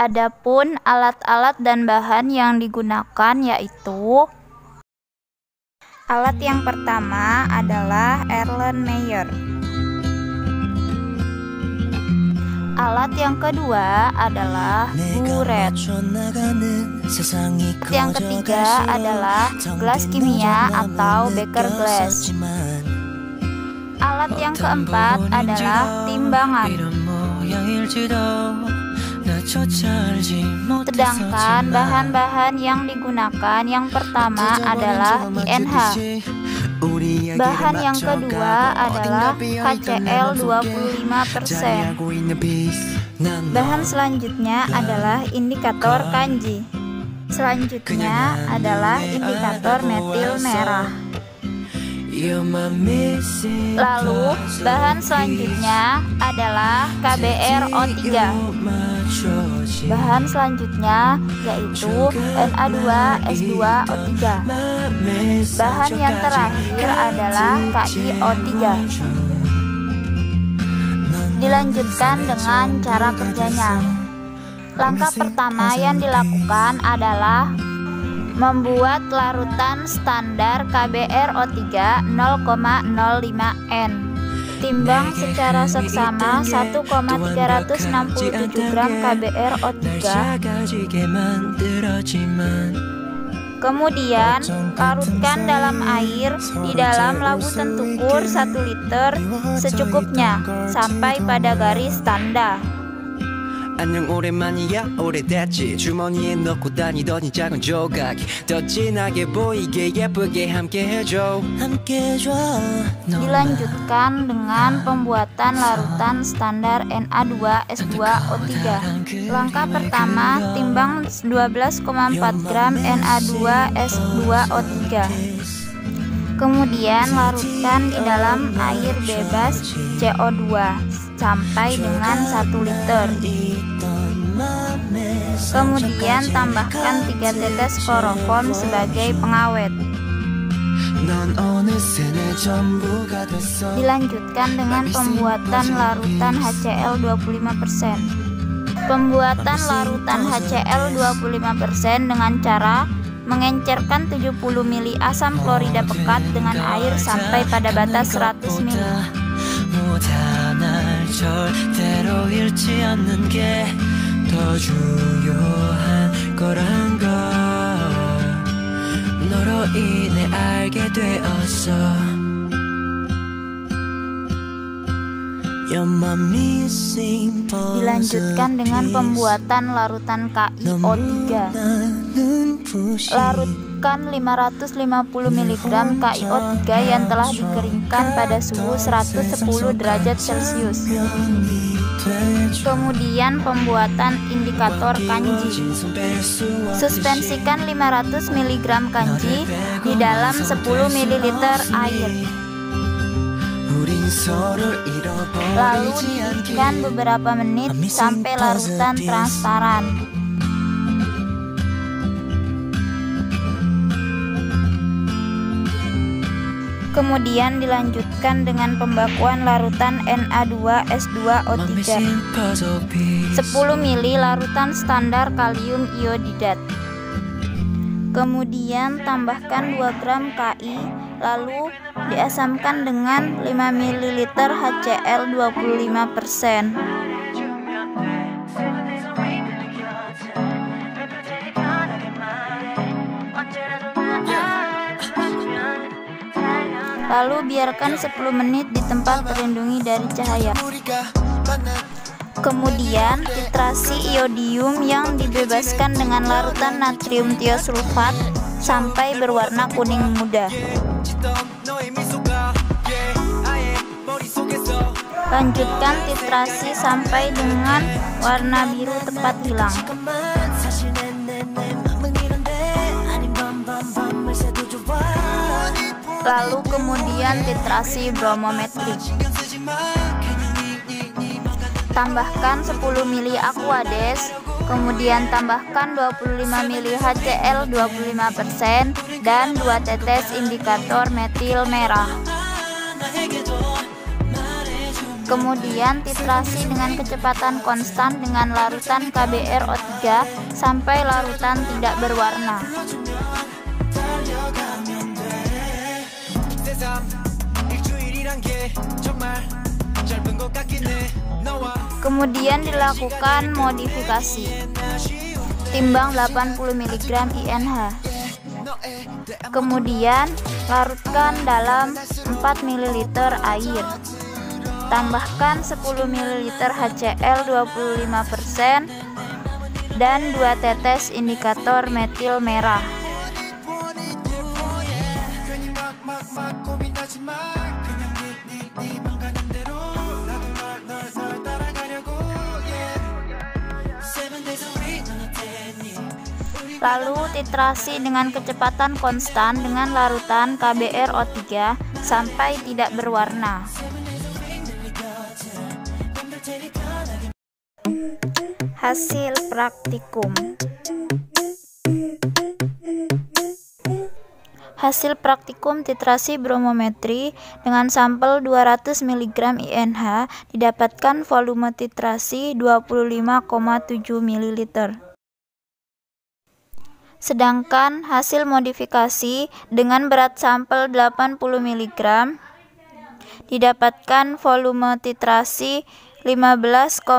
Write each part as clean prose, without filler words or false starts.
Adapun alat-alat dan bahan yang digunakan yaitu alat yang partiama adalah Erlenmeyer. Alat yang kedua adalah buret. Yang ketiga adalah gelas kimia atau beker glass. Alat yang keempat adalah timbangan. Sedangkan bahan-bahan yang digunakan yang pertama adalah INH. Bahan yang kedua adalah HCl 25%. Bahan selanjutnya adalah indikator kanji. Selanjutnya adalah indikator metil merah. Lalu bahan selanjutnya adalah KBrO3. Bahan selanjutnya yaitu Na2S2O3. Bahan yang terakhir adalah KiO3. Dilanjutkan dengan cara kerjanya. Langkah pertama yang dilakukan adalah membuat larutan standar KBrO3 0,05 N. Timbang secara seksama 1,367 gram KBrO3. Kemudian larutkan dalam air di dalam labu tentukur 1 liter secukupnya sampai pada garis tanda. 안녕 오랜만이야 오래됐지 주머니에 넣고 다니던 이 작은 조각 더 진하게 보이게 예쁘게 함께 해줘 Dilanjutkan dengan pembuatan larutan standar Na2S2O3. Langkah pertama, timbang 12,4 gram Na2S2O3. Kemudian larutkan di dalam air bebas CO2 sampai dengan 1 liter. Kemudian tambahkan 3 tetes kloroform sebagai pengawet. Dilanjutkan dengan pembuatan larutan HCl 25%. Pembuatan larutan HCl 25% dengan cara mengencerkan 70 ml asam klorida pekat dengan air sampai pada batas 100 ml. Dilanjutkan dengan pembuatan larutan KiO3. Larutkan 550 mg KiO3 yang telah dikeringkan pada suhu 110 derajat Celcius. Kemudian pembuatan indikator kanji. Suspensikan 500 mg kanji di dalam 10 ml air. Lalu dididihkan beberapa menit sampai larutan transparan. Kemudian dilanjutkan dengan pembakuan larutan Na2S2O3. 10 ml larutan standar kalium iodidat. Kemudian tambahkan 2 gram Ki, lalu diasamkan dengan 5 ml HCl 25%. Lalu biarkan 10 menit di tempat terlindungi dari cahaya. Kemudian titrasi iodium yang dibebaskan dengan larutan natrium tiosulfat sampai berwarna kuning muda. Lanjutkan titrasi sampai dengan warna biru tepat hilang. Lalu kemudian titrasi bromometrik. Tambahkan 10 ml Aquades, kemudian tambahkan 25 ml HCl 25% dan 2 tetes indikator metil merah. Kemudian titrasi dengan kecepatan konstan dengan larutan KBRO3 sampai larutan tidak berwarna. Kemudian dilakukan modifikasi. Timbang 80 mg INH. Kemudian larutkan dalam 4 ml air. Tambahkan 10 ml HCl 25% dan 2 tetes indikator metil merah. Lalu titrasi dengan kecepatan konstan dengan larutan KBRO3 sampai tidak berwarna. Hasil praktikum. Hasil praktikum titrasi bromometri dengan sampel 200 mg INH didapatkan volume titrasi 25,7 ml. Sedangkan hasil modifikasi dengan berat sampel 80 mg didapatkan volume titrasi 15,7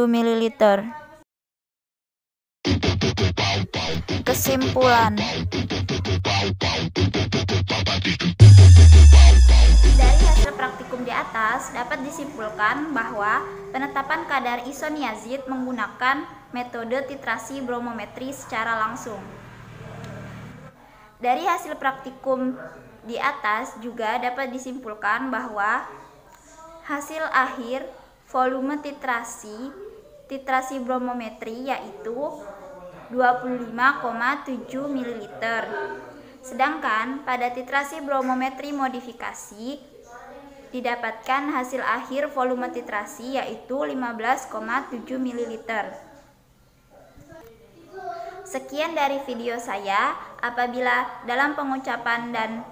ml. Kesimpulan. Dari hasil praktikum di atas dapat disimpulkan bahwa penetapan kadar isoniazid menggunakan metode titrasi bromometri secara langsung. Dari hasil praktikum di atas juga dapat disimpulkan bahwa hasil akhir volume titrasi bromometri yaitu 25,7 ml. Sedangkan pada titrasi bromometri modifikasi didapatkan hasil akhir volume titrasi yaitu 15,7 ml. Sekian dari video saya. Apabila dalam pengucapan dan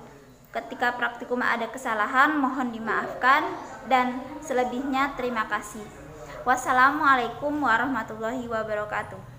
ketika praktikum ada kesalahan, mohon dimaafkan, dan selebihnya terima kasih. Wassalamualaikum warahmatullahi wabarakatuh.